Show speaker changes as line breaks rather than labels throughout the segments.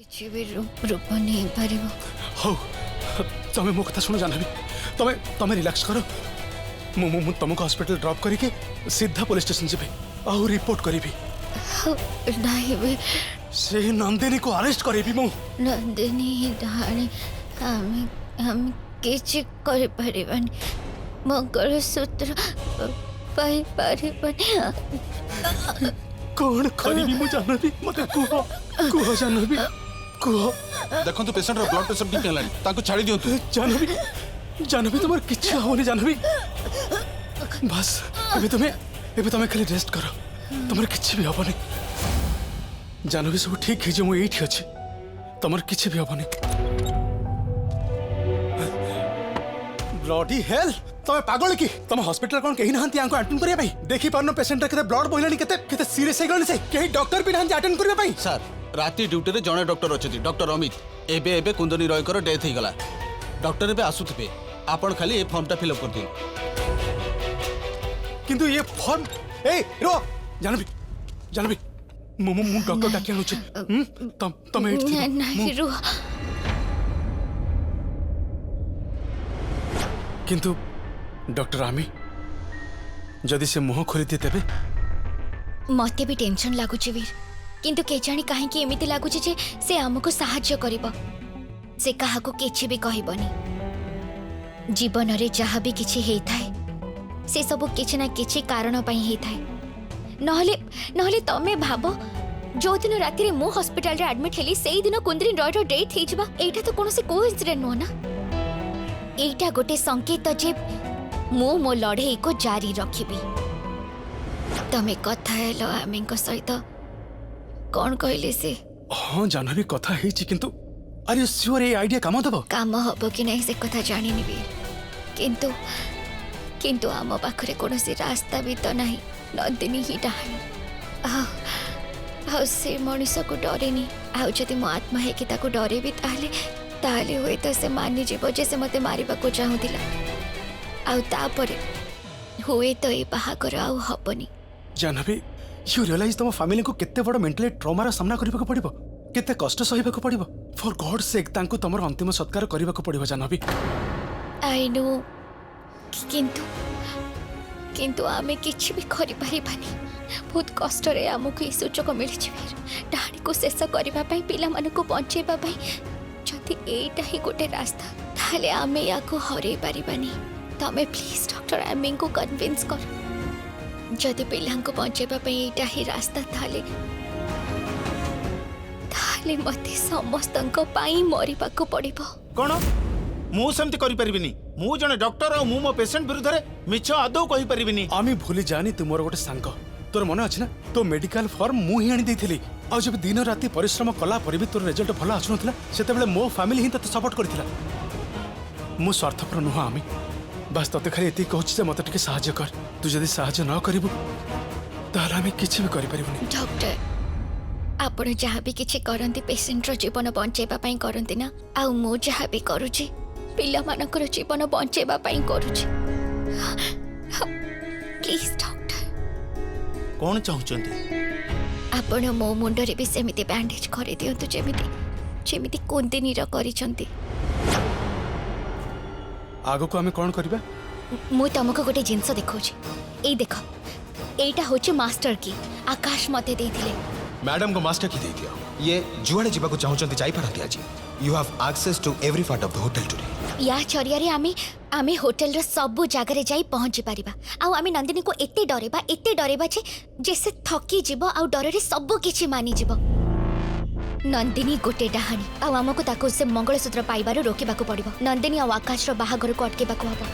କିଛି ବି ରୂପ ନେଇପାରିବ।
ହଉ ତମେ ମୋ କଥା ଶୁଣ ଜାହ୍ନବୀ, ତମେ ତମେ ରିଲାକ୍ସ କର। ମୁଁ ତମକୁ ହସ୍ପିଟାଲ ଡ୍ରପ୍ କରିକି ସିଧା पुलिस स्टेशन ଯିବି ଆଉ ରିପୋର୍ଟ କରିବି।
ନାହିଁ ବି
ସେ ନନ୍ଦିନୀକୁ ଆରେଷ୍ଟ କରିବି ମୁଁ।
ନନ୍ଦିନୀ ଡାହାଣୀ ଆମେ କିଛି କରିପାରିବାନି, ମଙ୍ଗଳସୂତ୍ର ପାଇପାରିବାନି।
कौन करिबी मु जानबी मते कुह कुह जानबी कुह।
देखंतु पेशेंट रो ब्लड प्रेशर ठीक हेलानी ताको छाड़ी दियंतु।
जानबी जानबी तुमर किछ होनी जानबी, बस एबे तुम्हें खाली रेस्ट करो, तुमर किछ भी होबनी। जानबी सब ठीक है जे मु एठी अछि, तुमर किछ भी होबनी। ब्लडी हेल तमे पागल की? तुम हॉस्पिटल कोन कहि नहंती आंको अटेंड करिया भाई? देखि पारनो पेशेंट केते ब्लड बहिलानी केते सीरियस हे गलनी से केही डॉक्टर भी नहंती अटेंड करिया भाई।
सर राती ड्यूटी रे जणे डॉक्टर अछि, डॉक्टर अमित। एबे कुंदनी रॉय कर डेथ हे गला। डॉक्टर एबे आसुथिबे, आपण खाली ए फॉर्म टा फिल अप कर दियो।
किंतु ये फॉर्म ए रो जानबी मु डॉक्टर डाकिया नुचे तमे
नहीं रो।
किंतु डॉक्टर आमी जदि से मुह खोली देबे
मते भी टेंशन लागुची वीर, किंतु के जानी काहे कि एमिति लागुची जे से हमको सहाय्य करिवो। से काहाको किछि भी कहबनी। जीवन रे जहा भी किछि हेई थाए से सब किछि ना किछि कारण पई हेई थाए। नहले तमे भाबो जो दिन राति रे मु हॉस्पिटल रे एडमिट हेली सेई दिन कुंद्री रॉय रो डेथ हेई जिबा, एटा तो कोनोसी कोइंसिडेंट नो ना। एटा गोटे संकेत जे मु मो लड़ाई को जारी रखिबी। तमे कथा हेलो आमी को सहित कौन कहले से?
हां जानबी कथा हेई छि, किंतु आर यू श्योर ए आईडिया काम दबो? काम
हबो कि नहीं से कथा जानि निबी, किंतु आम पाखरे कोनोसी रास्ता भी तो नहीं। नंदिनी ही डाहाणी आ से मनीष को डरेनी। आ जदि मो आत्मा है कि ताको डरे भी ताले हुए तो से मानि जीवो जे से मते मारिबा को चाहुतिला। आ तापरे हुए तो ए बाहागर आ हबनी।
जानबी यू रियलाइज तुम फैमिली को केते बड़ मेंटली ट्रॉमा रा सामना करबा को पड़िबो, केते कष्ट सहिबा को पड़िबो। फॉर गॉड सेक तांको तमर अंतिम सत्कार करबा को पड़िबो जानबी।
आई नो, किंतु आमे किछि भी करि परिबानी। बहुत कष्ट रे हमको ई सूचक मिलि छिबे। डाणी को शेष करबा पई पिला मन को बंचेबा पई जदि एटा ही गोटे रास्ता ताले आमे या को हरै परिबानी। तमे प्लीज डॉक्टर आमी को कन्विंस कर, जदि पिला को बंचेबा पई एटा ही रास्ता ताले मते समस्तंको पई मरिबा को पड़िबो।
कोन मु सेमति करि परिबिनी? मु जने डॉक्टर और मु मो पेशेंट विरुद्ध रे मिछ आदौ कहि परिबिनी।
आमी भूली जानी तुमर गोटे सांग, तोर मन अछि ना? तो मेडिकल फॉर्म मु ही आनी देथिली। आ जब दिन राति परिश्रम कला पर भी तोर रिजल्ट भला आछुनथला, सेते बेले मो फैमिली ही तते सपोर्ट करथिला। मु स्वार्थपर नुह आमी, बस तते खाली एति कहछि जे मते टिके सहाय्य कर। तू जदि सहाय्य न करिबु ताहले आमी किछि भी करि परिबुनी।
डॉक्टर आपण जहाँ भी किछि करंती पेशेंट रो जीवन बंचेबा पई करंती ना, आ मु जहाँ भी करूची पिला मानकर जीवन बंचेबा पई करूची। प्लीज डॉक्टर
कोन चाहुचंती?
आपण मो मुंडरे भी सेमिति बैंडेज करे दियंतु जेमिति कुंदिनी रो करिसंती।
आगो को हमें कौन करबा?
मु तमको गोटे जिंस देखौची। ए देखो, एटा होची मास्टर की आकाश मते देथिले।
मैडम को मास्टर की दे दिया। ये जुआड़े जीवा को चाहूचंती जाई पारंती आज। You have access to every part of the hotel today.
या चरियारे आमे होटल रो सब जगह रे जाई पहुंची परिबा। आ आमे नंदिनी को एते डरेबा जे से थकी जीवो आ डर रे सब किछि मानि जीवो। नंदिनी गोटे डाहाणी आ हमको ताको से मंगलसूत्र पाइबारो रोकिबा को पड़िबो। नंदिनी आ आकाश रो बाहागर को अटकेबा को हबो।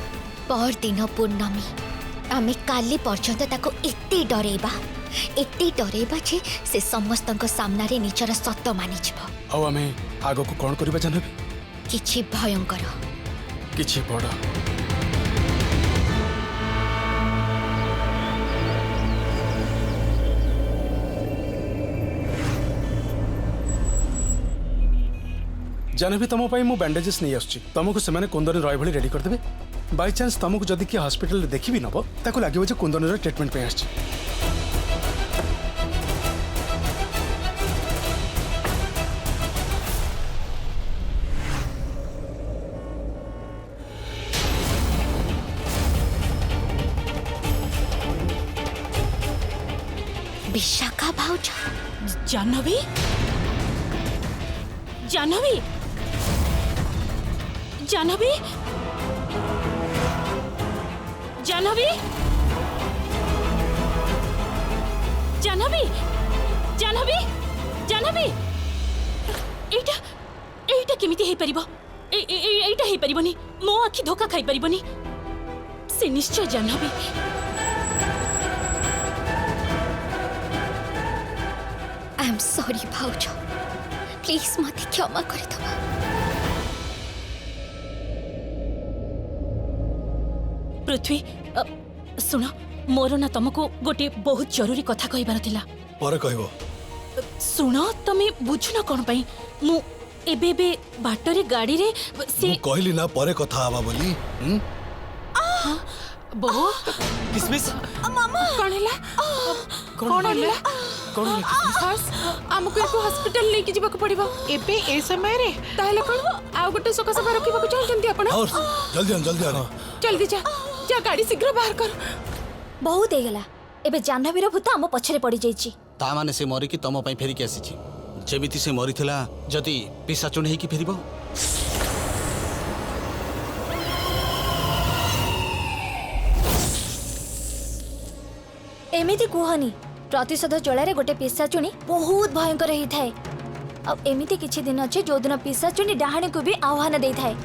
पर दिन पूर्णमी आमे काली पर्यंत ताको एते डरेबा जे से समस्तक सामना रे निचर सत्य मानि जीवो।
आ हमें आगो को कौन करबा जानबी?
किछि भयंकर,
किछि बड़। जानबी तुम मु बैंडेजेस नहीं आसुची, तुमको से कुंदनी रॉय भली रेडी कर देबे। बाय चांस तुमको जदि कि हॉस्पिटल रे देखि भी नबो ताको लागिबो जे कुंदनी रो ट्रीटमेंट पे आछी।
विशाखा भाउज
जाह्नवी जाह्नवी जाह्नवी जाह्नवी जाह्नवी जाह्नवी जाह्नवी एटा एटा केमिति हे परिबो एटा हे परिबोनी मो आखि धोखा खाई परिबोनी से निश्चय जाह्नवी
आई एम सॉरी भाउज प्लीज मत क्षमा कर दो
पृथ्वी सुन मोर ना तुमको गोटे बहुत जरूरी कथा कहबार थिला
पर कहबो
सुन तमे बुझुन कोन पई मु एबे बे बाटरे गाड़ी रे से
कहली ना परे कथा आवा बोली
बो
किसमिस
मामा कोन हैला कोन हैला
कौन
हर्ष आमको एको हॉस्पिटल लेके जीवा को पड़िबो एबे ए समय रे ताहले कोन आ गोटे सोका सभा रखिबा को चाहछंती आपण
और जल्दी आ
जल्दी जा जा गाड़ी शीघ्र बाहर कर
बहुत हेगला एबे जाह्नवीर भूत आम पछरे पड़ी जाईची
ता माने से मरी कि तम पई फेरिक आसीछि जेमिति से मरिथिला जदि पिसाचुन हेई कि फेरिबो
एमिति कुहनी प्रतिशोध जलारे गोटे पिशाचुणी बहुत भयंकर ही थाए अब एमिति किछि दिन अछि जो दिन पिशाचुणी डाहाणी को भी आह्वान देई थाए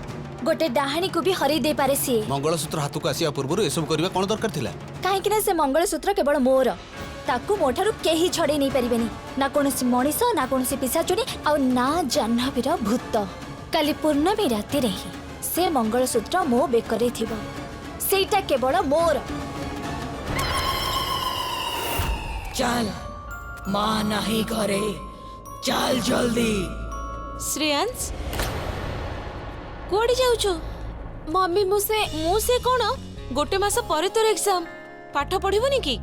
गोटे डाहाणी को भी हरई दे पारे सी
मंगलसूत्र हाथ को आसिया पूर्व एसब करबा कोन दरकार थिला
काहेकि ना से मंगलसूत्र केवल मोर ताकू मोठारु केही छड़े नहीं परिबेनी ना कोनसी मनीष ना कोनसी पिशाचुणी आ ना जाह्नवीर भूत काली पूर्णमी राति रे ही से मंगलसूत्र मो बेकरे थिबो सेटा केवल मोर
चल मां नहीं घरे चल जल्दी
श्रेयांश कोडी जाउछो
मम्मी
मुसे कोन गोटे मास परे तोर एग्जाम पाठ पढिबोनी की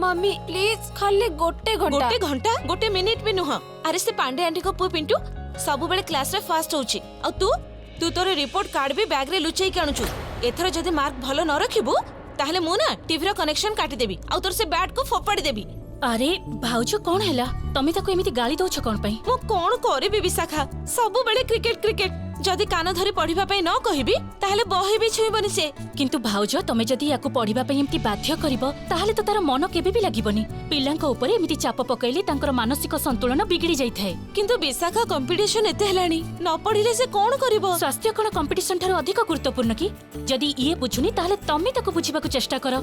मम्मी प्लीज खाली गोटे घंटा
गोटे मिनिट भी नुह अरे से पांडे आंटी को पु पिंटू सब बेले क्लास रे फास्ट होउची आ तू तू तोर रिपोर्ट कार्ड भी बैग रे लुचेई के आणुछु एथरो जदी मार्क भलो न रखिबू ताहले मु ना टीवी रो कनेक्शन काटी देबी आ तोर से बैट को फोपाड़ी देबी अरे भाउजो कौन हैला तमे ताको एमिति गाली दोछ कोन पई मु कोन करबी विशाखा सब बेले क्रिकेट क्रिकेट जदि कान धरी पढ़िबा पई न कहिबी ताहले बही भी छुईबनी से किंतु भाउजो तमे जदि याकु पढ़िबा पई एमिति बाध्य करिवो ताहले तो तार मन केबे भी लागिबनी पिल्लांक ऊपर एमिति चाप पकैले तांकर मानसिक संतुलन बिगड़ी जाई थाए किंतु विशाखा कंपटीशन एते हेलानी न पढ़िले से कोन करिवो स्वास्थ्य कोन कंपटीशन थारो अधिक गुरुत्वपूर्ण की जदि ये बुझुनी ताहले तमे ताको बुझिबाकू चेष्टा करो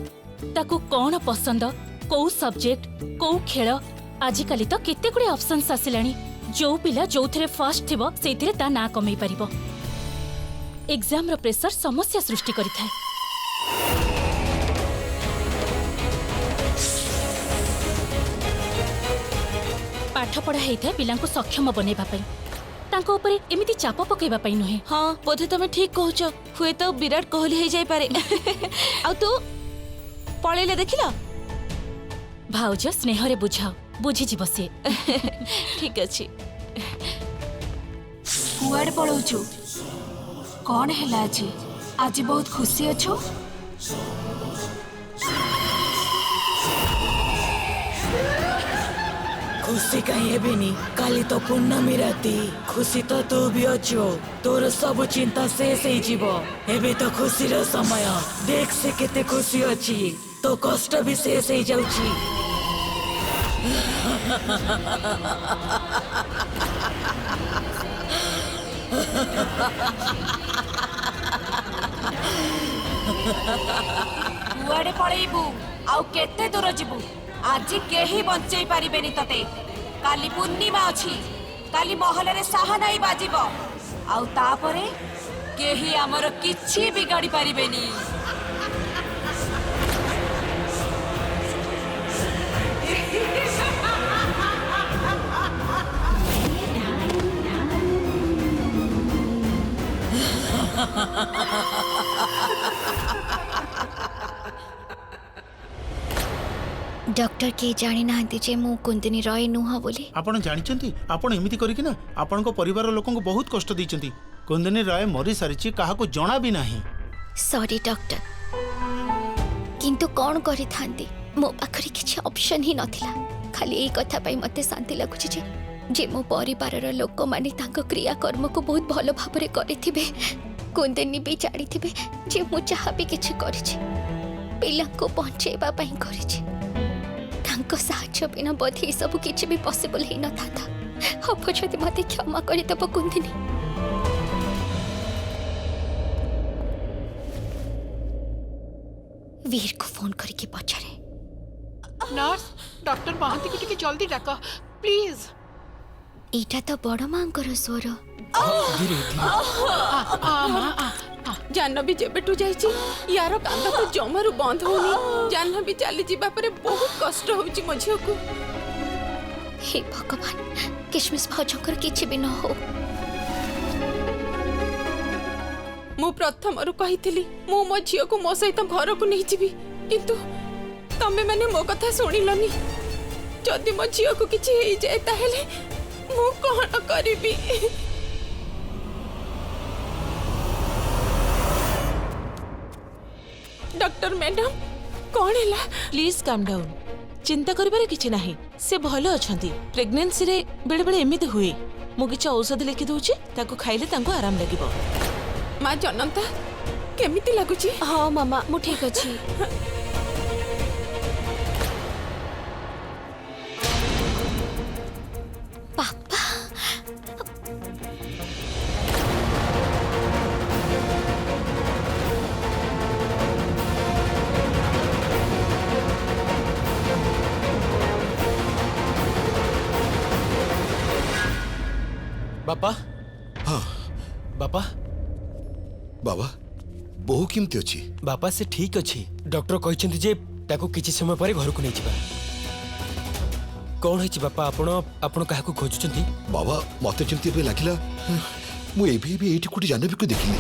ताकू कोन पसंद को सब्जेक्ट को खेल आजिकाली तो केते गुडे ऑप्शंस आसिलानी जो पिला जो थरे फर्स्ट थिबो सेथिरे ता ना कमै परिबो एग्जाम रो प्रेशर समस्या सृष्टि करि थाए पाठ पढ़ा हेइ थाए पिलांको सक्षम बनेबा पई तांको ऊपर एमिति चाप पकेबा पई नहे हां बोधे तमे ठीक कहउछ हुए तो विराट कोहली हे जाई पारे आ तू पळेले देखिला भाउज स्नेह रे बुझाओ बुझी जीव से ठीक अछि
कुआड़ पळौछु कौन हैला जी आज बहुत खुशी अछु खुशी कहीं हेबिनी काली तो पूर्णमी राति खुशी तो तू भी अछु तोर सब चिंता शेष हे जीवो एबे तो खुशी रो समय देख से केते खुशी अछि तो कष्ट भी शेष हे जाउछि कुआड़े पळेबू आउ केते दूर जीवू आज केही बंचई पारिबेनी तते काली पूर्णिमा अछि काली महल रे साहनाई बाजिबो आउ तापरे केही हमर किछि बिगाड़ी पारिबेनी
डॉक्टर के जानी नाहंती जे मु कुंदनी रॉय नुह बोली
आपण जानिचंती आपण एमिति करिकि ना आपण को परिवार लोकन को बहुत कष्ट दैचंती कुंदनी राय मरी सारिची काहा को जणा भी नाही
सॉरी डॉक्टर किंतु कौन करि थांती मो पाखरे किछि ऑप्शन ही नथिला खाली यही कथा पाई मते शांति लगुची जे मो परिवार लोक माने तांको क्रियाकर्म को बहुत भल भाव करिथिबे। कुंदनी भी जानिथिबे जे मु चाहा भी किछि करिछि पिला को बंचेबा पई करिछि। तांको साहाय्य बिना बोधे ये सब किछि भी पॉसिबल ही न था। अब जदि मते क्षमा करि दब कुंदनी। वीर को फोन करके पचारे।
नर्स डॉक्टर महांती को टिके जल्दी डाक प्लीज।
एटा तो बड़ मांकर स्वर।
जाह्नवी जेबेठू जाइछि यार कांद तो जमारू बंद होनी। जाह्नवी चली जीवा परे बहुत कष्ट होउछि मो झियो को।
हे भगवान किशमिश भाउजंकर किछि भी न हो।
मु प्रथम रु कहिथिली मु मो झियो को मो सहित घर को नहीं जीवी किंतु तमे माने मो कथा सुनिलनी। जदि मो झियो को किछि हेइ जाय ताहेले मु कोन करिबी। डॉक्टर मैडम कौन है?
Please calm down. चिंता करिबारे किछि नाही। से भलो अछंती। प्रेग्नेंसी रे बेले बेले एमिति हुए। मु किछि औषध लिखि दउछि ताको खाइले तांको आराम लागिबो।
माँ जनता केमिति लागुछि?
हाँ मामा मु ठीक अछि।
पापा
बापा
हाँ
बापा
बाबा बहु केमती अछि?
बापा से ठीक अछि। डॉक्टर कहछन्ति जे ताको किछि समय परे घर को नै जिबा। कोन होइछि बापा? आपण काहा को खोजुचन्ति?
बाबा मते जेमती बे लागिला मु एभी एठी कोठी जाह्नवी को देखिली।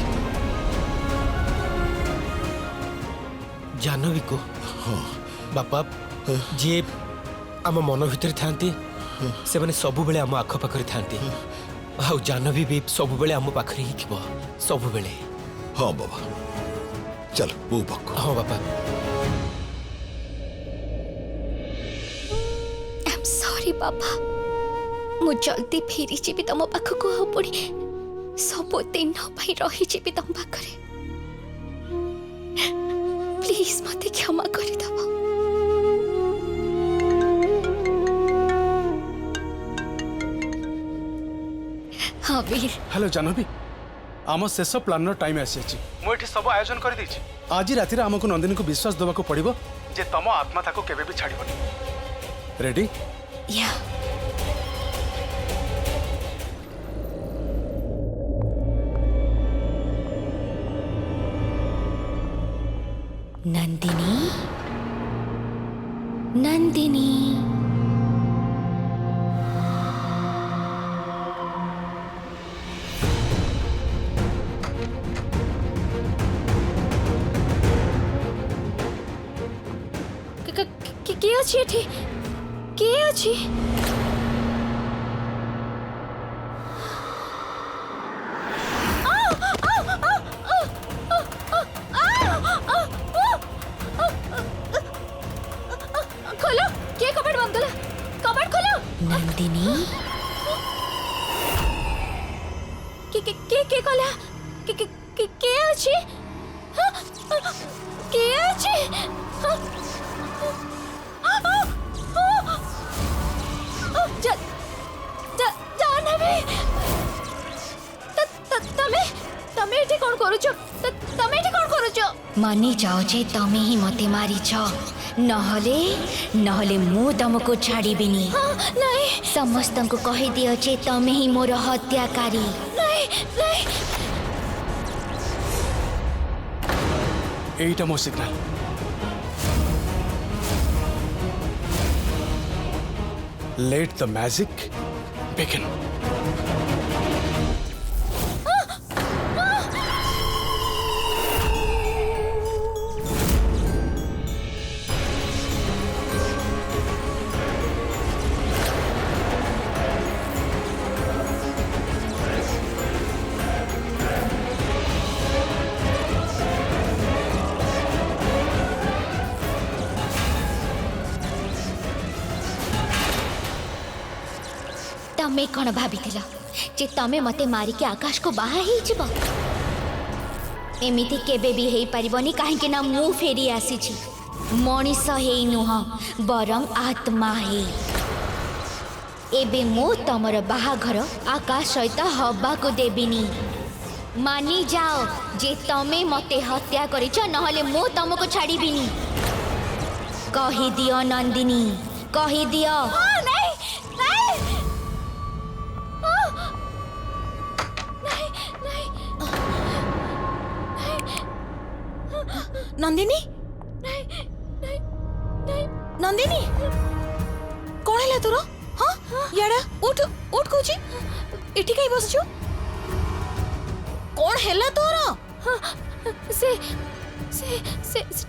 जाह्नवी को?
हाँ
बापा जे आम मन भितर थांती से माने सब बेले आम आख पाखरे थांती। आउ जाह्नवी भी सब बेले आम पाखरे ही थिबो सब बेले।
हाँ बाबा चल मु पक्को।
हाँ बापा।
आई एम सॉरी बाबा। मु जल्दी फेरी जीबी तम पाखको हो पड़ी सब दिन भाई रही जीबी तम पाखरे। प्लीज मते क्षमा करि दबो। हाँ वीर।
हेलो जाह्नवी आम शेष प्लान टाइम आसी मुझे सब आयोजन कर देछि। आज राति आमको नंदिनी को विश्वास देवाक पड़ो जे तम आत्मा ताको केबे भी छाड़बनी। रेडी?
या नंदिनी नंदिनी के अछि एठी? के अछि? खोलो के कपड़ बंद कला। कपड़ खोलो। नंदिनी के कला? के अछि? के अछि? मानी जाओ जे तमे ही मते मारी छ नहले नहले मु तुमको छाड़ीबिनी। नहीं समस्त को कहि दियो जे तमे ही मोर हत्याकारी। नहीं नहीं
एटा मो signal. Let the magic begin.
तमे कौन भाभी जे तमे मते मारी के आकाश को बाहा ही जीव एमिति केबे भी हेई परिबनी काहे ना मु फेरी आसी छी मनीष हेई नुह बरम आत्मा हे एबे मो तमर बाहाघर आकाश सहित हवा को देबिनी मानी जाओ जे तमे मते हत्या करिछ नहले मो तमको छाड़ीबिनी कहि दियो नंदिनी कहि दियो
नंदिनी नंदिनी कौन है तोर हाँ याडा उठ उठ कौची एठी कहीं बसछु कौन है तोर से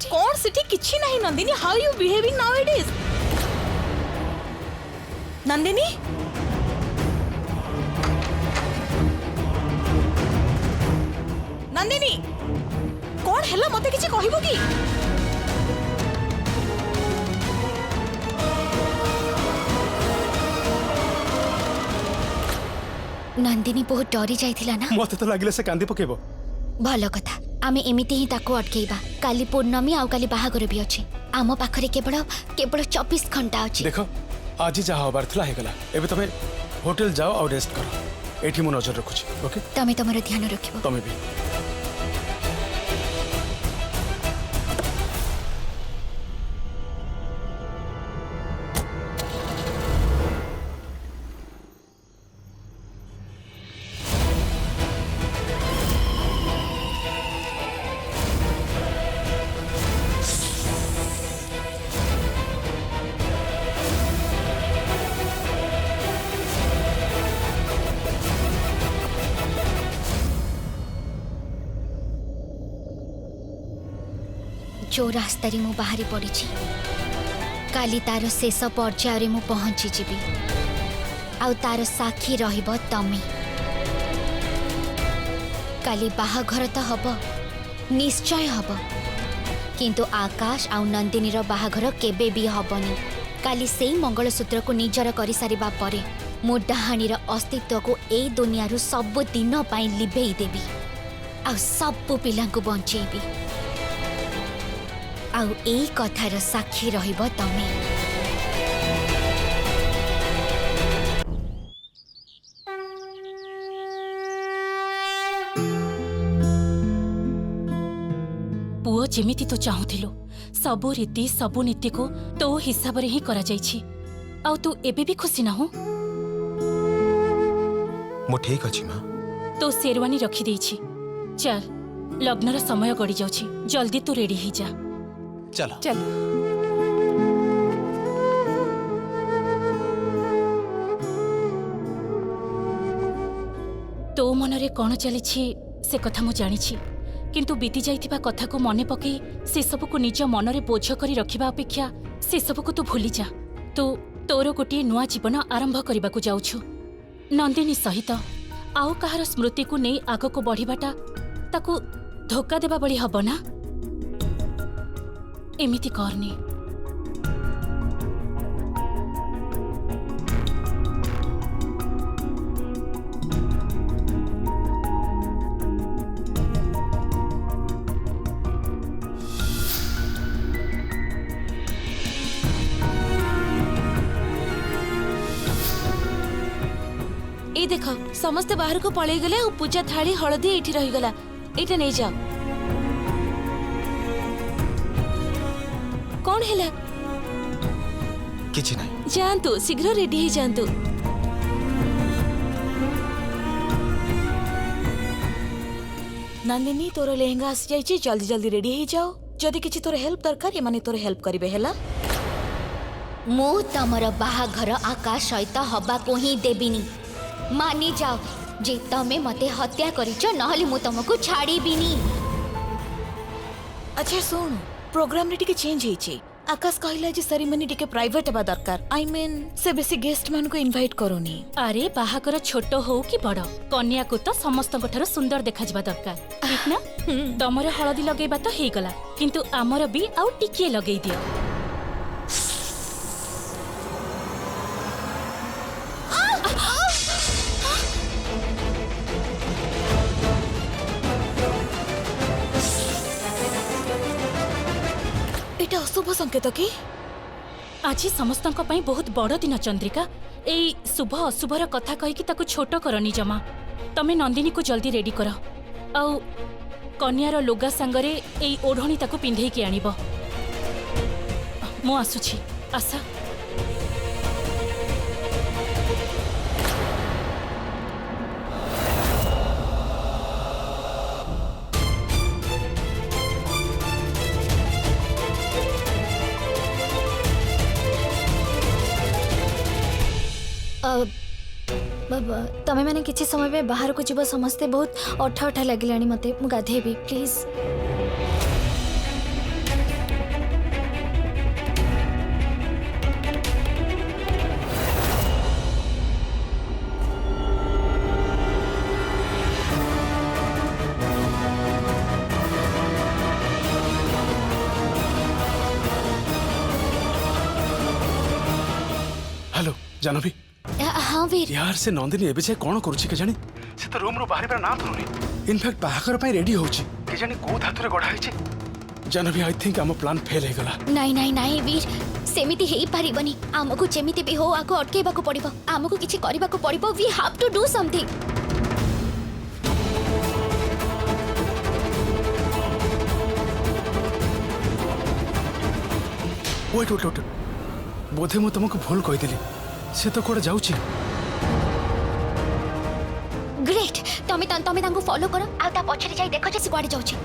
कौन सिटी किछि नहीं Nandini how you behaving now it is Nandini Nandini कौन है मते किछि कहबो की
नंदिनी बहुत डरी जाइथिला ना
मते तो लागिले से कांदी पकेबो
भल कथा आमे एमिति ही ताको अटकेइबा काली पूर्णमी आउ काली बाहागर भी अछि आम पाखरे केवल केवल 24 घंटा अछि
देखो आज जहाँ हबार थला हेगला एबे तमे होटल जाओ और रेस्ट करो एठी मु नजर रखुछि ओके
तमे तमर ध्यान रखिबो
तमे भी
जो रास्तारी मु बाहरी पड़ी काली तार शेष पर्यायर मु पहुंची जीवी आउ तार साक्षी रहिब तमे काली बाहाघर तो हब निश्चय हब किंतु आकाश आउ नंदिनी रो बाहाघर केबे भी हबनी काली सेई मंगलसूत्र को निजर करि सारिबा परे मो डाहाणीर अस्तित्व को ए दुनिया रु सब दिन पाई लिभेई देबी आ सब पिला को बंचेबी आउ एई कथार साक्षी रहिब तमे
पुओ जेमिति तो चाहूथिलो सबु रीति सबु नीति को तो हिसाब रे ही करा जाइछि आउ तू एबे भी खुशी ना हो
मो ठीक अछि मां
तो शेरवानी रखी देइछि चल लग्नर समय गड़ी जाउछि जल्दी तू रेडी ही जा
चलो
चलो
तो मनरे कौन चली से कथा मु जानी किंतु बीती जाइथिबा कथा को मने पकई से सब को निज मनरे बोझ करी रखिबा अपेक्षा से सब को तू भूली जा तू तोर गोटे नुआ जीवन आरंभ करने को जाउछु नंदिनी सहित आउ कहार स्मृति को नहीं आग को बढ़िबाटा ताकू धोखा देबा बड़ी हब ना एमिति करनी
ए देख समस्ते बाहर को पळै गले और पूजा थाली हळदी एठी रही गला एटा नहीं जाओ कौन हैला
किछि नाही
जानतु शीघ्र रेडी ही जानतु नंदिनी तोर लेहंगा आसी जाइछि जल्दी जल्दी रेडी ही जाओ जदि किछि तोर हेल्प दरकार ये माने तोर हेल्प करिवे हैला
मो तमर बाहाघर आकाश सहित हवा को ही देबिनी मानी जाओ जे तमे मते हत्या करिछ नहले मु तमको छाड़ीबिनी
अच्छा सुन प्रोग्राम रे टिके चेंज हेछि आकाश कहला जे सेरेमनी टिके प्राइवेट हेबा दरकार आई मीन से बेसी गेस्ट मान को इनवाइट करोनी
अरे बाहागर छोट हो कि बड़ कन्या को तो समस्त ठार सुंदर देखा जाबा दरकार ठीक ना तमर हळदी लगेबा तो हे गला किंतु आमर भी आउ टिके लगेई दियो
शुभ संकेत कि
आज समस्तଙ୍କ ପାଇଁ ବହୁତ ବଡ଼ ଦିନ ଚନ୍ଦ୍ରିକା। ଏଇ ଶୁଭ ଅଶୁଭର କଥା କହିକି ତାକୁ ଛୋଟ କରନି ଜମା। ତମେ ନନ୍ଦିନୀକୁ ଜଲ୍ଦି ରେଡି କର, ଆଉ କନ୍ୟାର ଲୁଗା ସାଙ୍ଗରେ ଏଇ ଓଢ଼ଣୀ ତାକୁ ପିନ୍ଧେଇକି ଆଣିବ। ମୁଁ ଆସୁଛି, ଆଶା।
तमें मैंने किसी समय में बाहर को जीव समस्ते बहुत अठा अठा लगे मते मु गाधेबी प्लीज।
हेलो जानवी।
हाँ वीर।
यार से नंदिनी एबे जाए कौन करुछि के जानी से तो रूम रो बाहर पर ना धरुनी। इनफैक्ट बाहागर पई रेडी होछि के जानी को धातुरे गढा हैछि। जानवी आई थिंक हम प्लान फेल हे गला।
नहीं नहीं नहीं वीर, सेमिति हेई पारिबनी। आमको जेमिति भी हो आको अटकेबा को पड़िबो। आमको किछि करबा को पड़िबो। We have to do something.
Wait wait wait, बोधे मु तुमको भूल कहि देली। से तो कोड जाउछि।
ग्रेट, तमे तांको फॉलो करो आ ता पछरे जाई देखो जे से गाड़ी जाउछि।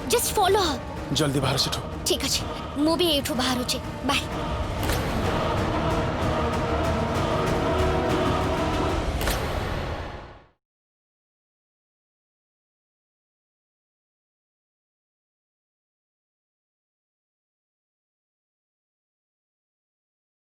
Just follow her.
जल्दी बाहर सेठो।
ठीक अछि, मु भी एठू बाहर होछि। बाय।